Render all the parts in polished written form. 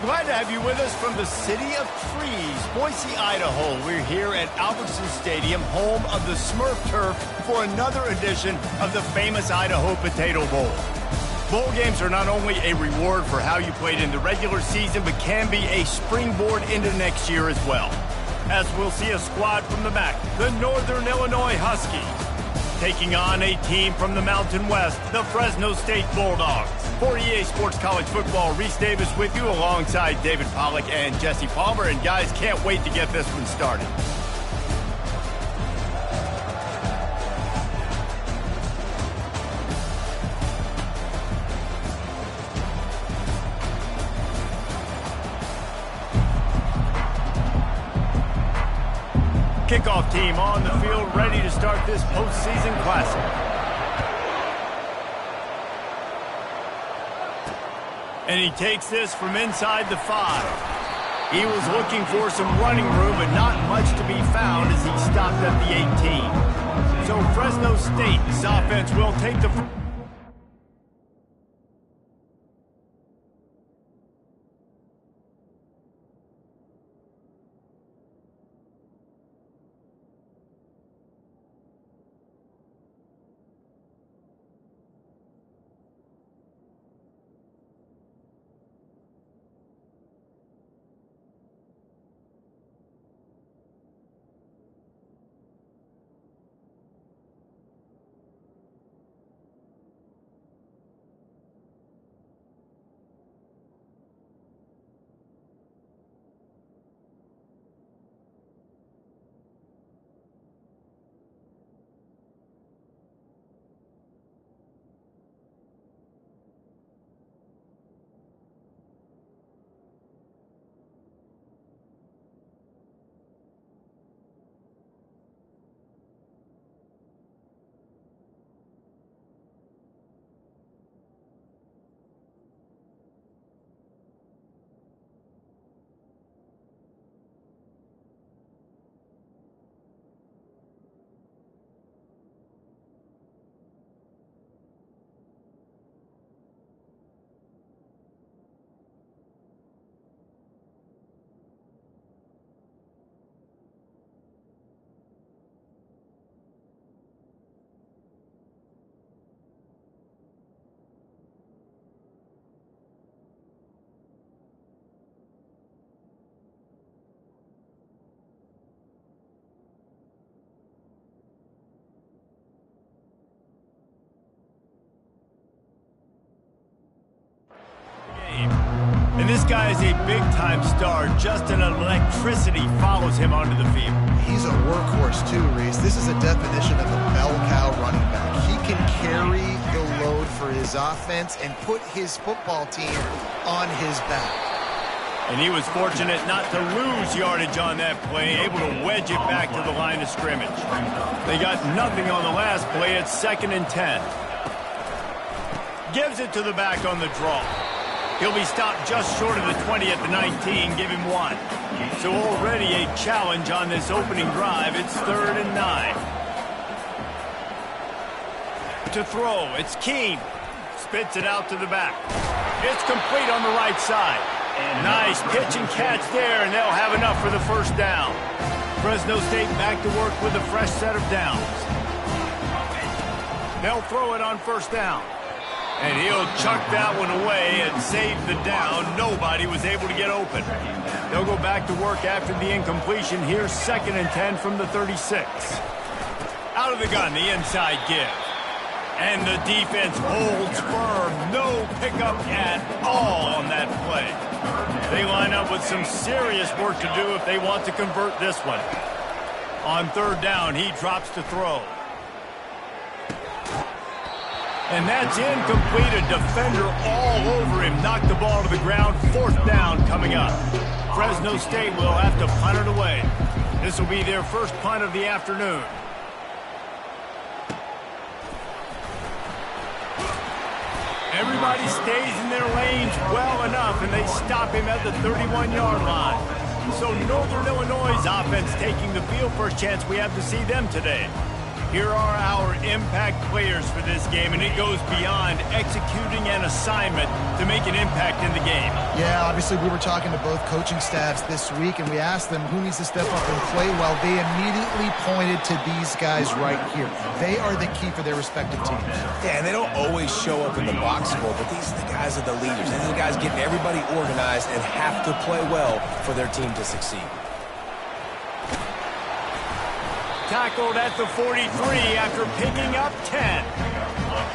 Glad to have you with us from the city of trees, Boise, Idaho. We're here at Albertson Stadium, home of the Smurf Turf, for another edition of the famous Idaho Potato Bowl. Bowl games are not only a reward for how you played in the regular season, but can be a springboard into next year as well. As we'll see a squad from the MAC, the Northern Illinois Huskies, taking on a team from the Mountain West, the Fresno State Bulldogs. For EA Sports College Football, Reese Davis with you alongside David Pollack and Jesse Palmer. And guys, can't wait to get this one started. Kickoff team on the field, ready to start this postseason classic. And he takes this from inside the 5. He was looking for some running room, but not much to be found as he stopped at the 18. So Fresno State's offense will take the... And this guy is a big-time star. Just an electricity follows him onto the field. He's a workhorse too, Reese. This is a definition of a bell cow running back. He can carry the load for his offense and put his football team on his back. And he was fortunate not to lose yardage on that play, able to wedge it back to the line of scrimmage. They got nothing on the last play. It's 2nd and 10. Gives it to the back on the draw. He'll be stopped just short of the 20 at the 19, give him 1. So already a challenge on this opening drive. It's 3rd and 9. To throw, it's Keene. Spits it out to the back. It's complete on the right side. Nice pitch and catch there, and they'll have enough for the first down. Fresno State back to work with a fresh set of downs. They'll throw it on 1st down. And he'll chuck that one away and save the down. Nobody was able to get open. They'll go back to work after the incompletion. Here's 2nd and 10 from the 36. Out of the gun, the inside give. And the defense holds firm. No pickup at all on that play. They line up with some serious work to do if they want to convert this one. On 3rd down, he drops to throw. And that's incomplete. A defender all over him. Knocked the ball to the ground. 4th down coming up. Fresno State will have to punt it away. This will be their first punt of the afternoon. Everybody stays in their lanes well enough, and they stop him at the 31-yard line. So Northern Illinois' offense taking the field. First chance we have to see them today. Here are our impact players for this game, and it goes beyond executing an assignment to make an impact in the game. Yeah, obviously we were talking to both coaching staffs this week, and we asked them who needs to step up and play well. They immediately pointed to these guys right here. They are the key for their respective teams. Yeah, and they don't always show up in the box score, but these are the guys that are the leaders. These are the guys getting everybody organized and have to play well for their team to succeed. Tackled at the 43 after picking up 10.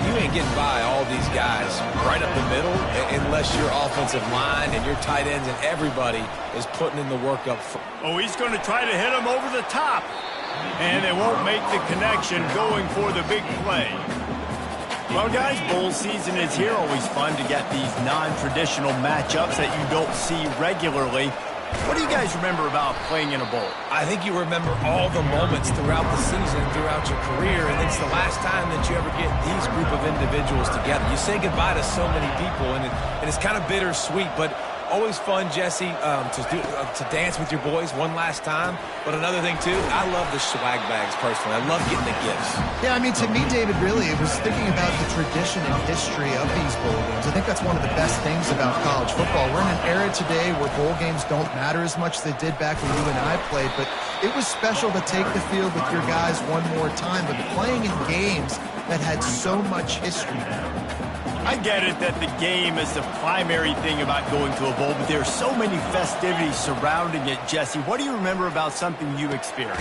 You ain't getting by all these guys right up the middle unless your offensive line and your tight ends and everybody is putting in the work up front. Oh, he's going to try to hit him over the top. And they won't make the connection going for the big play. Well, guys, bowl season is here. Always fun to get these non-traditional matchups that you don't see regularly. What do you guys remember about playing in a bowl? I think you remember all the moments throughout the season, throughout your career, and it's the last time that you ever get these group of individuals together. You say goodbye to so many people, and it's kind of bittersweet, but always fun, Jesse, to dance with your boys one last time. But another thing, too, I love the swag bags personally. I love getting the gifts. Yeah, I mean, to me, David, really, it was thinking about the tradition and history of these bowl games. I think that's one of the best things about college football. We're in an era today where bowl games don't matter as much as they did back when you and I played, but it was special to take the field with your guys one more time, but playing in games that had so much history. I get it that the game is the primary thing about going to a bowl, but there are so many festivities surrounding it. Jesse, what do you remember about something you experienced?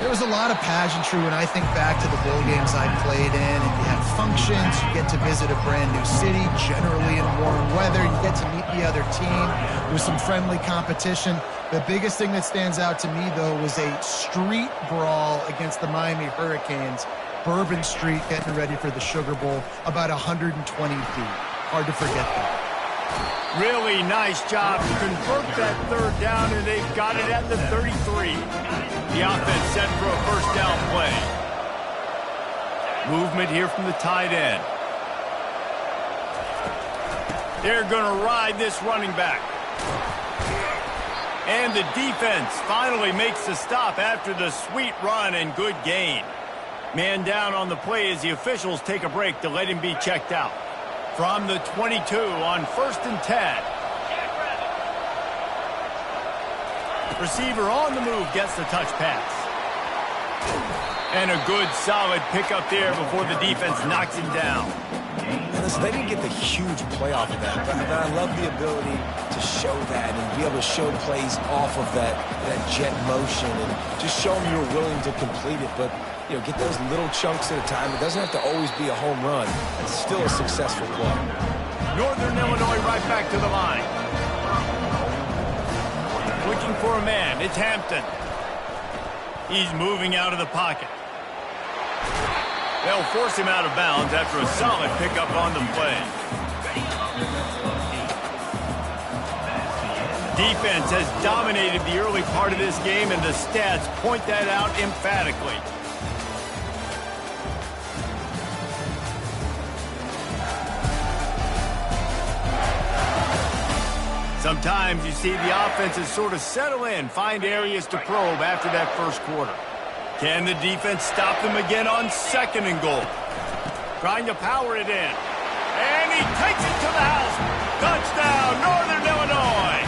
There was a lot of pageantry when I think back to the bowl games I played in, and you had functions, you get to visit a brand new city, generally in warm weather, you get to meet the other team, there was some friendly competition. The biggest thing that stands out to me, though, was a street brawl against the Miami Hurricanes. Bourbon Street getting ready for the Sugar Bowl, about 120 feet. Hard to forget that. Really nice job to convert that third down, and they've got it at the 33. The offense set for a first down play. Movement here from the tight end. They're going to ride this running back. And the defense finally makes the stop after the sweet run and good gain. Man down on the play as the officials take a break to let him be checked out. From the 22 on 1st and 10. Receiver on the move gets the touch pass. And a good solid pickup there before the defense knocks him down. Listen, they didn't get the huge play off of that, but I love the ability to show that and be able to show plays off of that jet motion and just show them you're willing to complete it. But you know, get those little chunks at a time. It doesn't have to always be a home run. It's still a successful play. Northern Illinois right back to the line. Looking for a man. It's Hampton. He's moving out of the pocket. They'll force him out of bounds after a solid pickup on the play. Defense has dominated the early part of this game, and the stats point that out emphatically. Sometimes you see the offenses sort of settle in, find areas to probe after that first quarter. Can the defense stop them again on 2nd and goal? Trying to power it in. And he takes it to the house. Touchdown, Northern Illinois.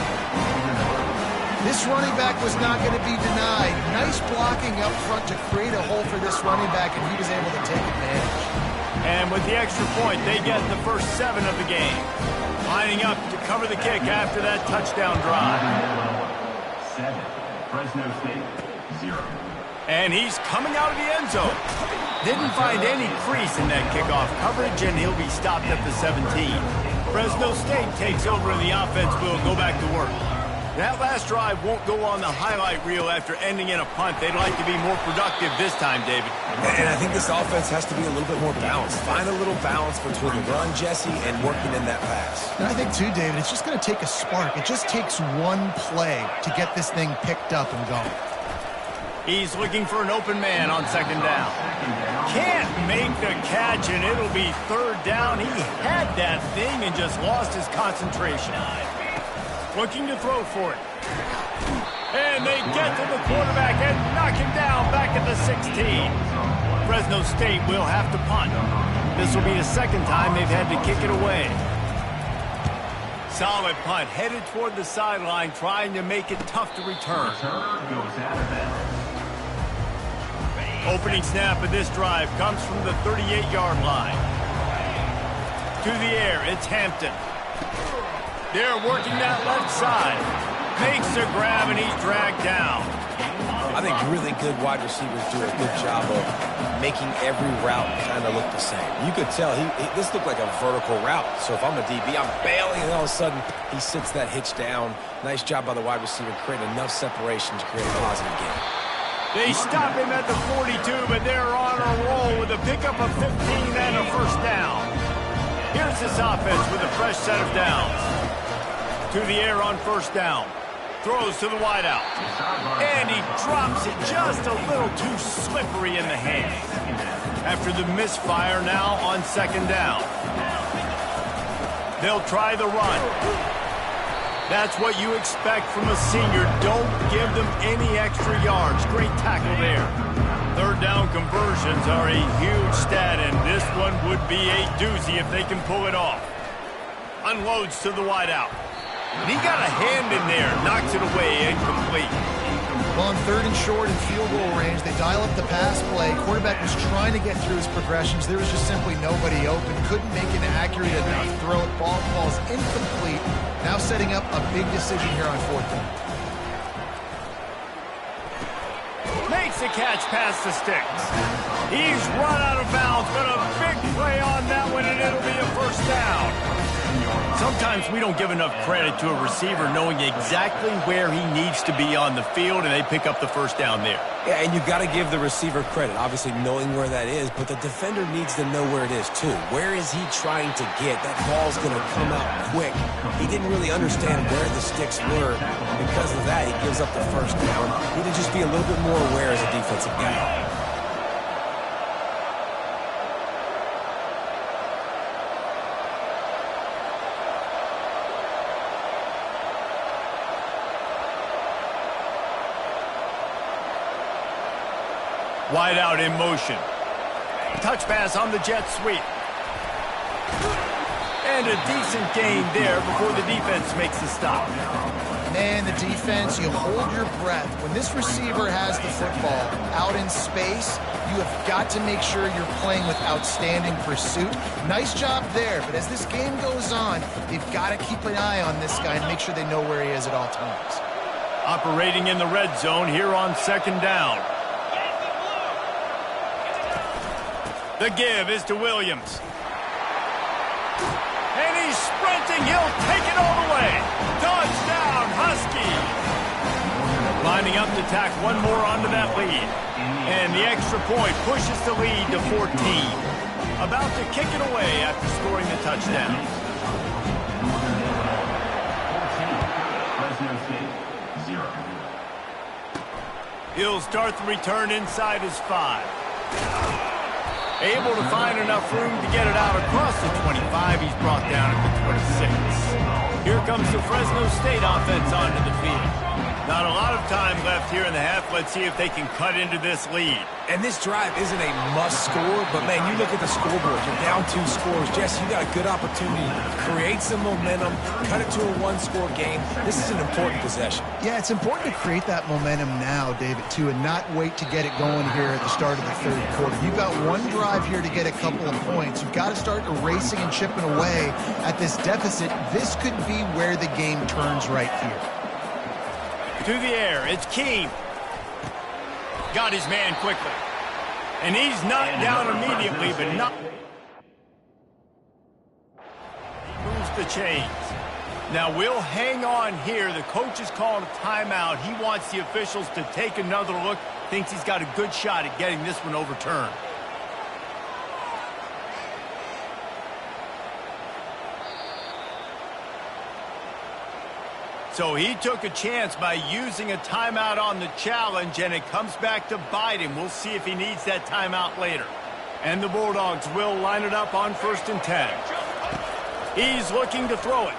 This running back was not going to be denied. Nice blocking up front to create a hole for this running back, and he was able to take advantage. And with the extra point, they get the first 7 of the game. Lining up to cover the kick after that touchdown drive. 7, Fresno State, 0. And he's coming out of the end zone. Didn't find any crease in that kickoff coverage, and he'll be stopped at the 17. Fresno State takes over, and the offense will go back to work. That last drive won't go on the highlight reel after ending in a punt. They'd like to be more productive this time, David. And I think this offense has to be a little bit more balanced. Find a little balance between the run, Jesse, and working in that pass. And I think, too, David, it's just going to take a spark. It just takes one play to get this thing picked up and going. He's looking for an open man on 2nd down. Can't make the catch, and it'll be 3rd down. He had that thing and just lost his concentration. Looking to throw for it. And they get to the quarterback and knock him down back at the 16. Fresno State will have to punt. This will be the second time they've had to kick it away. Solid punt, headed toward the sideline, trying to make it tough to return. Opening snap of this drive comes from the 38-yard line. To the air, it's Hampton. They're working that left side. Makes a grab, and he's dragged down. I think really good wide receivers do a good job of making every route kind of look the same. You could tell this looked like a vertical route. So if I'm a DB, I'm bailing, and all of a sudden he sits that hitch down. Nice job by the wide receiver, creating enough separation to create a positive gain. They stop him at the 42, but they're on a roll with a pickup of 15 and a first down. Here's this offense with a fresh set of downs. To the air on first down. Throws to the wideout. And he drops it just a little too slippery in the hand. After the misfire now on second down. They'll try the run. That's what you expect from a senior. Don't give them any extra yards. Great tackle there. Third down conversions are a huge stat, and this one would be a doozy if they can pull it off. Unloads to the wideout. And he got a hand in there, knocks it away, incomplete. Well, on third and short and field goal range, they dial up the pass play. Quarterback was trying to get through his progressions. There was just simply nobody open. Couldn't make an accurate enough throw. It ball falls incomplete. Now setting up a big decision here on fourth down. Makes a catch past the sticks. He's run out of bounds, but a big play on that one, and it'll be a first down. Sometimes we don't give enough credit to a receiver knowing exactly where he needs to be on the field, and they pick up the first down there. Yeah, and you've got to give the receiver credit, obviously knowing where that is, but the defender needs to know where it is too. Where is he trying to get? That ball's going to come out quick. He didn't really understand where the sticks were. Because of that, he gives up the first down. He needs to just be a little bit more aware as a defensive guy. Wide out in motion. Touch pass on the jet sweep. And a decent gain there before the defense makes the stop. Man, the defense, you hold your breath. When this receiver has the football out in space, you have got to make sure you're playing with outstanding pursuit. Nice job there, but as this game goes on, they've got to keep an eye on this guy and make sure they know where he is at all times. Operating in the red zone here on second down. The give is to Williams. And he's sprinting. He'll take it all the way. Touchdown, Husky. Lining up to tack one more onto that lead. And the extra point pushes the lead to 14. About to kick it away after scoring the touchdown. Fresno State, 0. He'll start the return inside his 5. Able to find enough room to get it out across the 25. He's brought down at the 26. Here comes the Fresno State offense onto the field. Not a lot of time left here in the half. Let's see if they can cut into this lead. And this drive isn't a must score, but man, you look at the scoreboard, you're down 2 scores. Jesse, you got a good opportunity to create some momentum, cut it to a 1-score game. This is an important possession. Yeah, it's important to create that momentum now, David, too, and not wait to get it going here at the start of the third quarter. You've got one drive here to get a couple of points. You've got to start erasing and chipping away at this deficit. This could be where the game turns right here. To the air, it's Keene. Got his man quickly. And he's knocked down immediately, but not... Moves the chains. Now we'll hang on here. The coach has called a timeout. He wants the officials to take another look. Thinks he's got a good shot at getting this one overturned. So he took a chance by using a timeout on the challenge, and it comes back to bite him. We'll see if he needs that timeout later. And the Bulldogs will line it up on 1st and 10. He's looking to throw it.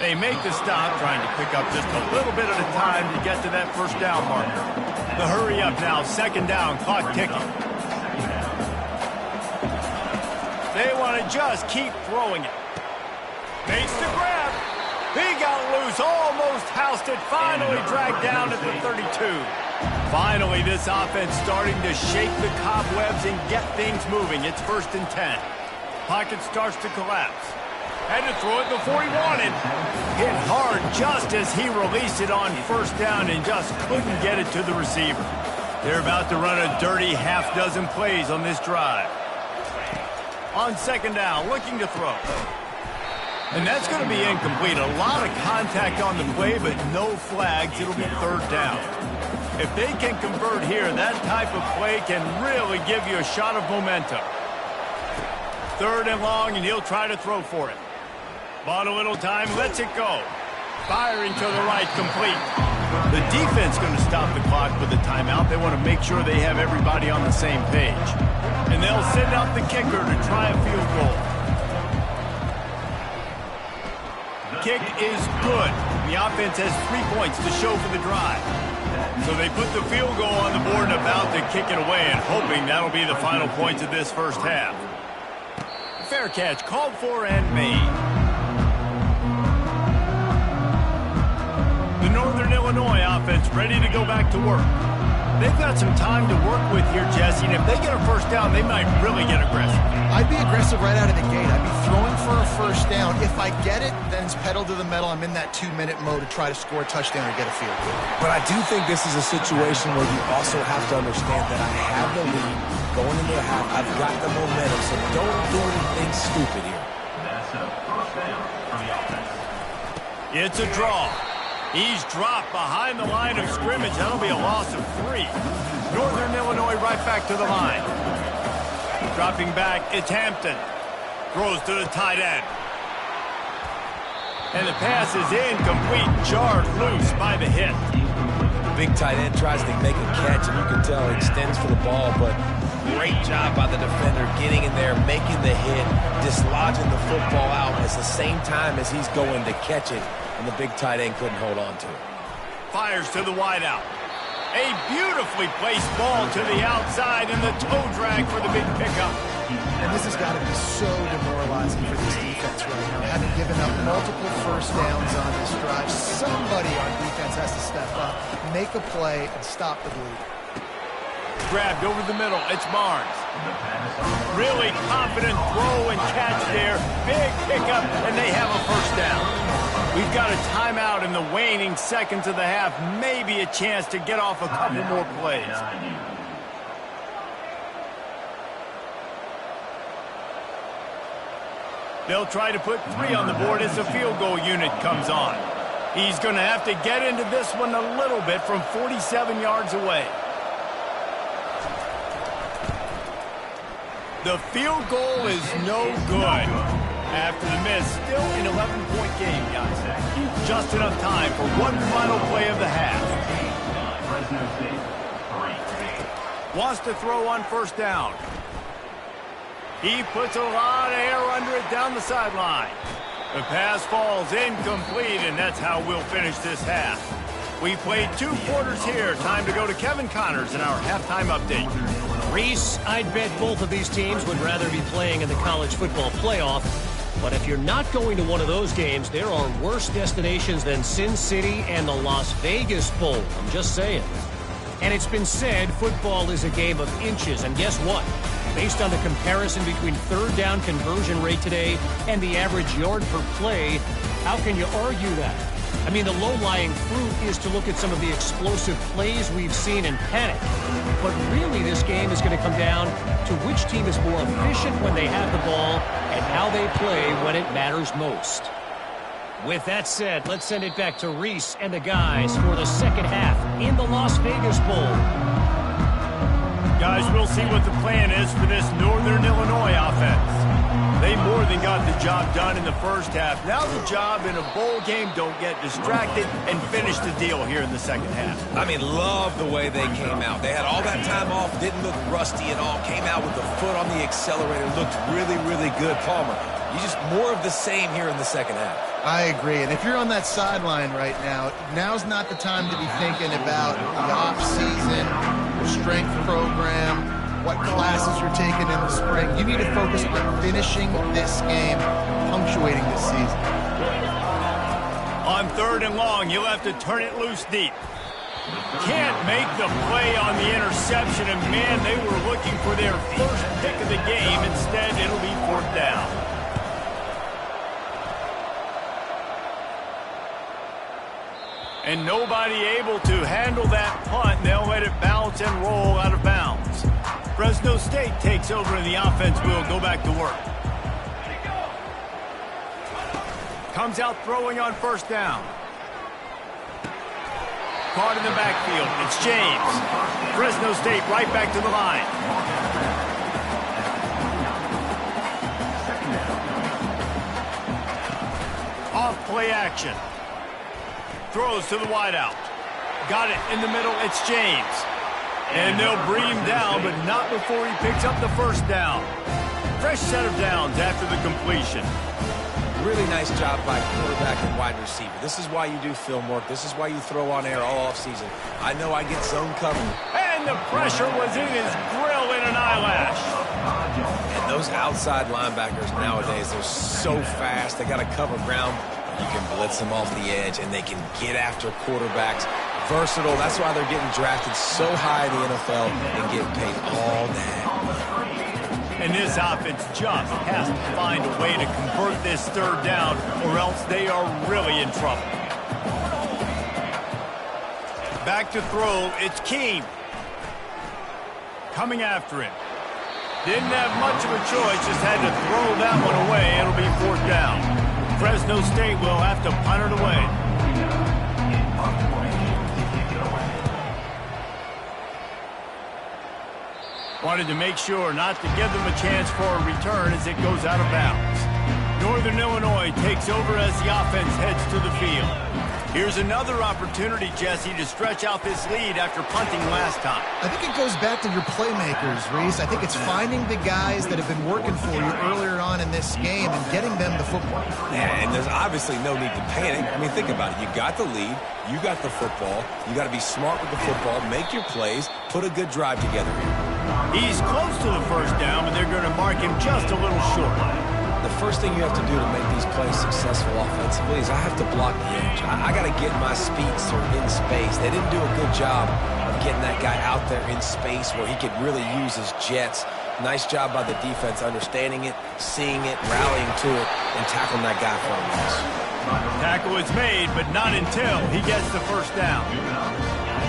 They make the stop, trying to pick up just a little bit at a time to get to that first down marker. The hurry up now, second down, clock ticking. They want to just keep throwing it. Makes the grab. He got loose, almost housed it, finally dragged down at the 32. Finally, this offense starting to shake the cobwebs and get things moving. It's 1st and 10. Pocket starts to collapse. Had to throw it before he wanted. Hit hard just as he released it on first down and just couldn't get it to the receiver. They're about to run a dirty half-dozen plays on this drive. On second down, looking to throw. And that's going to be incomplete. A lot of contact on the play, but no flags. It'll be third down. If they can convert here, that type of play can really give you a shot of momentum. Third and long, and he'll try to throw for it. Bought a little time, lets it go. Firing to the right, complete. The defense going to stop the clock with a timeout. They want to make sure they have everybody on the same page. And they'll send out the kicker to try a field goal. Kick is good. The offense has 3 points to show for the drive. So they put the field goal on the board and about to kick it away and hoping that'll be the final points of this first half. Fair catch called for and made. The Northern Illinois offense ready to go back to work. They've got some time to work with here, Jesse, and if they get a first down, they might really get aggressive. I'd be aggressive right out of the gate. I'd be throwing for a first down. If I get it, then it's pedal to the metal. I'm in that 2-minute mode to try to score a touchdown or get a field goal. But I do think this is a situation where you also have to understand that I have the lead going into the half. I've got the momentum, so don't do anything stupid here. That's a first down for the offense. It's a draw. He's dropped behind the line of scrimmage. That'll be a loss of 3. Northern Illinois right back to the line. Dropping back, it's Hampton. Throws to the tight end. And the pass is incomplete, jarred loose by the hit. Big tight end tries to make a catch, and you can tell he extends for the ball, but great job by the defender getting in there, making the hit, dislodging the football out at the same time as he's going to catch it, and the big tight end couldn't hold on to it. Fires to the wideout. A beautifully placed ball to the outside, and the toe drag for the big pickup. And this has got to be so demoralizing for this defense right now. Having given up multiple first downs on this drive, somebody on defense has to step up, make a play, and stop the bleed. Grabbed over the middle. It's Barnes. Really confident throw and catch there. Big pickup, and they have a first down. We've got a timeout in the waning seconds of the half. Maybe a chance to get off a couple more plays. They'll try to put 3 on the board as the field goal unit comes on. He's going to have to get into this one a little bit from 47 yards away. The field goal is no good. After the miss, still an 11-point game, guys. Just enough time for one final play of the half. Fresno State, 3. Wants to throw on first down. He puts a lot of air under it down the sideline. The pass falls incomplete, and that's how we'll finish this half. We played 2 quarters here. Time to go to Kevin Connors in our halftime update. Reese, I'd bet both of these teams would rather be playing in the college football playoff. But if you're not going to one of those games, there are worse destinations than Sin City and the Las Vegas Bowl. I'm just saying. And it's been said football is a game of inches. And guess what? Based on the comparison between third down conversion rate today and the average yard per play, how can you argue that? I mean, the low-lying fruit is to look at some of the explosive plays we've seen and panic. But really, this game is going to come down to which team is more efficient when they have the ball and how they play when it matters most. With that said, let's send it back to Reese and the guys for the second half in the Las Vegas Bowl. Guys, we'll see what the plan is for this Northern Illinois offense. They more than got the job done in the first half. Now the job in a bowl game, don't get distracted and finish the deal here in the second half. I mean, love the way they came out. They had all that time off, didn't look rusty at all, came out with the foot on the accelerator, looked really, really good. Palmer, you just more of the same here in the second half. I agree. And if you're on that sideline right now, now's not the time to be thinking about the off-season, the strength program, what classes you're taking in the spring. You need to focus on finishing this game, punctuating this season. On 3rd and long, you'll have to turn it loose deep. Can't make the play on the interception, and man, they were looking for their first pick of the game. Instead, it'll be 4th down. And nobody able to handle that punt. They'll let it bounce and roll out of bounds. Fresno State takes over, and the offense will go back to work. Comes out throwing on 1st down. Caught in the backfield. It's James. Fresno State right back to the line. Off play action. Throws to the wideout. Got it in the middle. It's James. And they'll bring him down, but not before he picks up the 1st down. Fresh set of downs after the completion. Really nice job by quarterback and wide receiver. This is why you do film work. This is why you throw on air all offseason. I know I get zone covered. And the pressure was in his grill in an eyelash. And those outside linebackers nowadays, they're so fast. They got to cover ground. You can blitz them off the edge, and they can get after quarterbacks. Versatile. That's why they're getting drafted so high in the NFL and getting paid all day. And this offense just has to find a way to convert this 3rd down, or else they are really in trouble. Back to throw. It's Keem. Coming after him. Didn't have much of a choice, just had to throw that one away. It'll be 4th down. Fresno State will have to punt it away. Wanted to make sure not to give them a chance for a return as it goes out of bounds. Northern Illinois takes over as the offense heads to the field. Here's another opportunity, Jesse, to stretch out this lead after punting last time. I think it goes back to your playmakers, Reese. I think it's finding the guys that have been working for you earlier on in this game and getting them the football. Yeah, and there's obviously no need to panic. I mean, think about it. You got the lead. You got the football. You got to be smart with the football, make your plays, put a good drive together here. He's close to the 1st down, but they're going to mark him just a little short. The first thing you have to do to make these plays successful offensively is I have to block the edge. I got to get my speedster in space. They didn't do a good job of getting that guy out there in space where he could really use his jets. Nice job by the defense understanding it, seeing it, rallying to it, and tackling that guy for a loss. Tackle is made, but not until he gets the 1st down.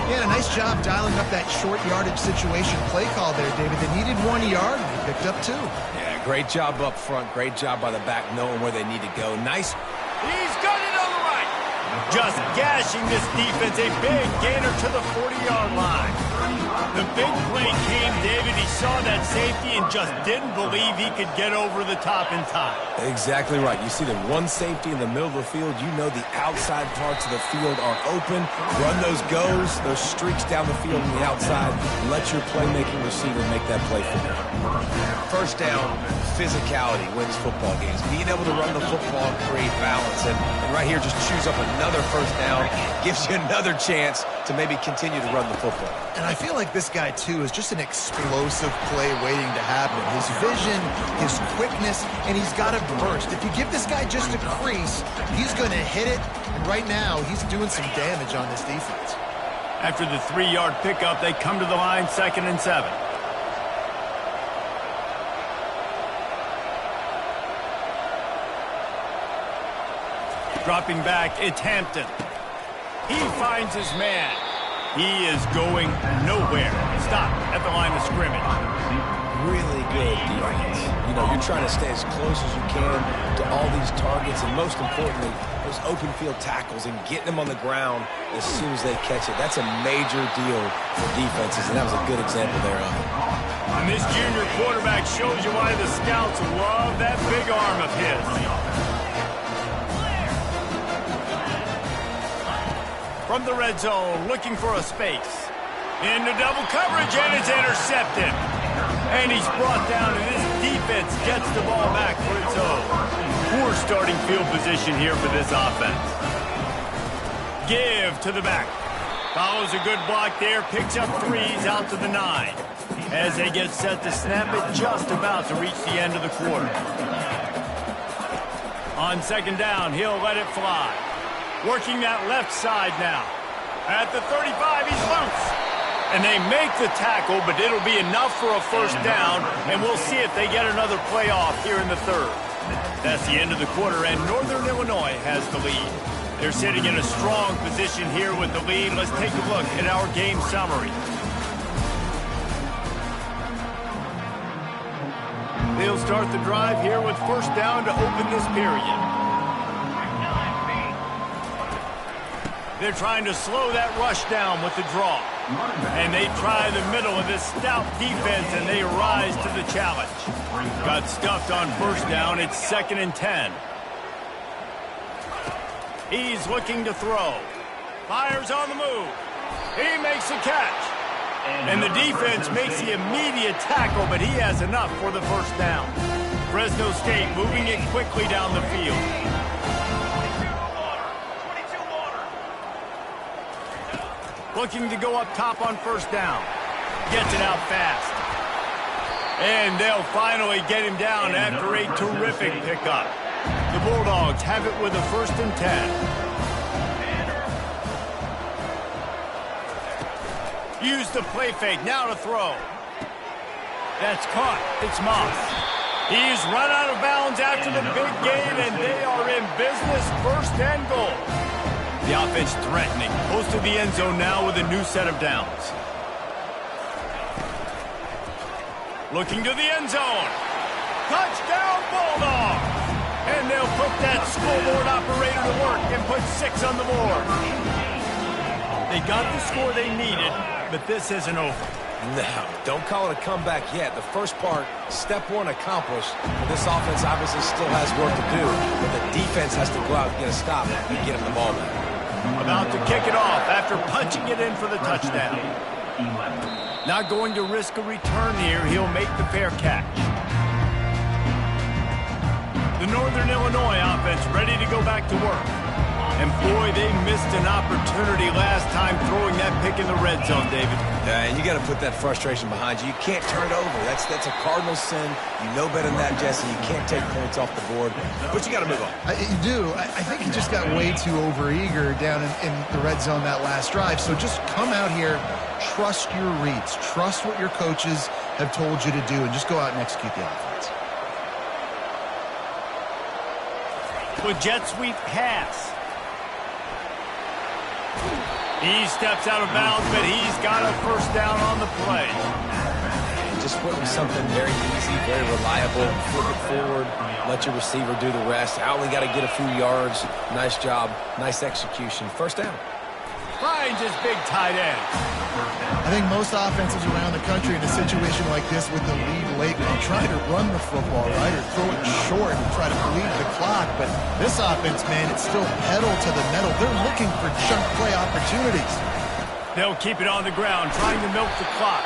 Yeah, a nice job dialing up that short yardage situation play call there, David. They needed 1 yard, and they picked up 2. Yeah, great job up front. Great job by the back knowing where they need to go. Nice. He's got it on the right. Just gashing this defense. A big gainer to the 40-yard line. The big play came, David. He saw that safety and just didn't believe he could get over the top in time. Exactly right. You see the one safety in the middle of the field. You know the outside parts of the field are open. Run those goes, those streaks down the field on the outside. Let your playmaking receiver make that play for you. 1st down, physicality wins football games. Being able to run the football and create balance. And right here, just choose up another 1st down. Gives you another chance to maybe continue to run the football. And I feel like this guy, too, is just an explosive play waiting to happen. His vision, his quickness, and he's got a burst. If you give this guy just a crease, he's going to hit it. And right now, he's doing some damage on this defense. After the 3-yard pickup, they come to the line, 2nd and 7. Dropping back, it's Hampton. He finds his man. He is going nowhere. Stop at the line of scrimmage. Really good defense. You know, you're trying to stay as close as you can to all these targets, and most importantly, those open field tackles and getting them on the ground as soon as they catch it. That's a major deal for defenses, and that was a good example there of it. And this junior quarterback shows you why the scouts love that big arm of his. From the red zone, looking for a space. Into double coverage, and it's intercepted. And he's brought down, and this defense gets the ball back for its own. Poor starting field position here for this offense. Give to the back. Follows a good block there, picks up threes out to the 9. As they get set to snap it, just about to reach the end of the quarter. On second down, he'll let it fly. Working that left side now. At the 35, he's loose. And they make the tackle, but it'll be enough for a first down, and we'll see if they get another playoff here in the third. That's the end of the quarter, and Northern Illinois has the lead. They're sitting in a strong position here with the lead. Let's take a look at our game summary. They'll start the drive here with first down to open this period. They're trying to slow that rush down with the draw. And they try the middle of this stout defense, and they rise to the challenge. Got stuffed on first down. It's 2nd and 10. He's looking to throw. Fires on the move. He makes a catch. And the defense makes the immediate tackle, but he has enough for the first down. Fresno State moving it quickly down the field. Looking to go up top on first down. Gets it out fast. And they'll finally get him down after a terrific pickup. The Bulldogs have it with a 1st and 10. Use the play fake, now to throw. That's caught. It's Moss. He's run out of bounds after the big gain, and they are in business. 1st and goal. The offense threatening. Close to the end zone now with a new set of downs. Looking to the end zone. Touchdown, Bulldogs! And they'll put that scoreboard operator to work and put 6 on the board. They got the score they needed, but this isn't over. No, don't call it a comeback yet. The first part, step 1 accomplished. This offense obviously still has work to do, but the defense has to go out and get a stop and get him the ball back. About to kick it off after punching it in for the touchdown. Not going to risk a return here. He'll make the fair catch. The Northern Illinois offense ready to go back to work. And boy, they missed an opportunity last time throwing that pick in the red zone, David. Yeah, and you got to put that frustration behind you. You can't turn it over. That's a cardinal sin. You know better than that, Jesse. You can't take points off the board, but you got to move on. You do. I think he just got way too overeager down in the red zone that last drive. So just come out here, trust your reads, trust what your coaches have told you to do, and just go out and execute the offense. With jet sweep pass. He steps out of bounds, but he's got a first down on the play. Just put something very easy, very reliable. Flip it forward, let your receiver do the rest. I only got to get a few yards. Nice job, nice execution. First down. Finds his big tight end. I think most offenses around the country in a situation like this with the lead late will try to run the football, right, or throw it short and try to bleed the clock. But this offense, man, it's still pedal to the metal. They're looking for chunk play opportunities. They'll keep it on the ground, trying to milk the clock.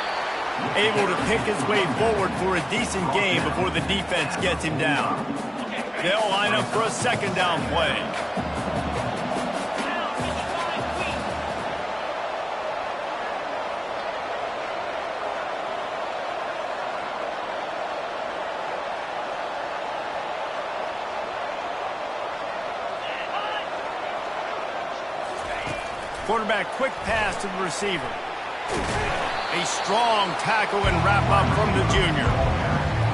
Able to pick his way forward for a decent game before the defense gets him down. They'll line up for a 2nd down play. Quarterback, quick pass to the receiver. A strong tackle and wrap up from the junior.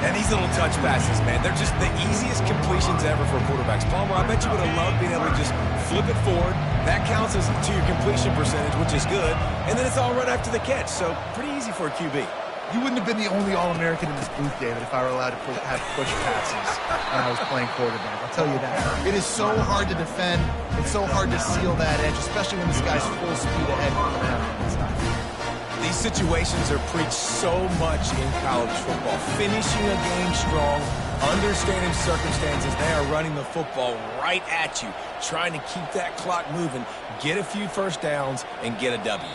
And these little touch passes, man, they're just the easiest completions ever for quarterbacks. Palmer, I bet you would have loved being able to just flip it forward. That counts as to your completion percentage, which is good. And then it's all right after the catch, so pretty easy for a QB. You wouldn't have been the only All-American in this booth, David, if I were allowed to have push passes when I was playing quarterback. I'll tell you that. It is so hard to defend. It's so hard to seal that edge, especially when this guy's full speed ahead coming out on the side. These situations are preached so much in college football. Finishing a game strong, understanding circumstances. They are running the football right at you, trying to keep that clock moving, get a few first downs, and get a W.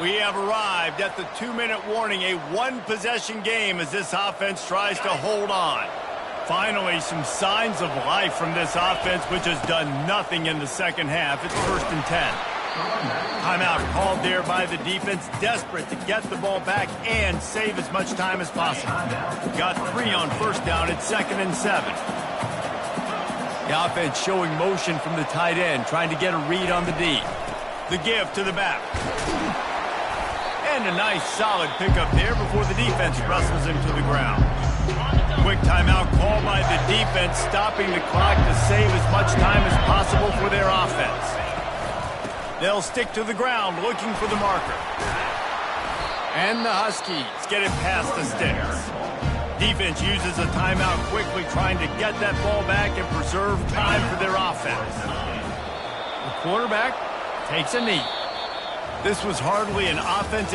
We have arrived at the 2-minute warning, a one-possession game as this offense tries to hold on. Finally, some signs of life from this offense, which has done nothing in the second half. It's 1st and 10. Timeout called there by the defense, desperate to get the ball back and save as much time as possible. Got 3 on 1st down at 2nd and 7. The offense showing motion from the tight end, trying to get a read on the D. The give to the back. And a nice solid pickup there before the defense wrestles him to the ground. Quick timeout called by the defense, stopping the clock to save as much time as possible for their offense. They'll stick to the ground looking for the marker. And the Huskies get it past the sticks. Defense uses a timeout quickly, trying to get that ball back and preserve time for their offense. The quarterback takes a knee. This was hardly an offensive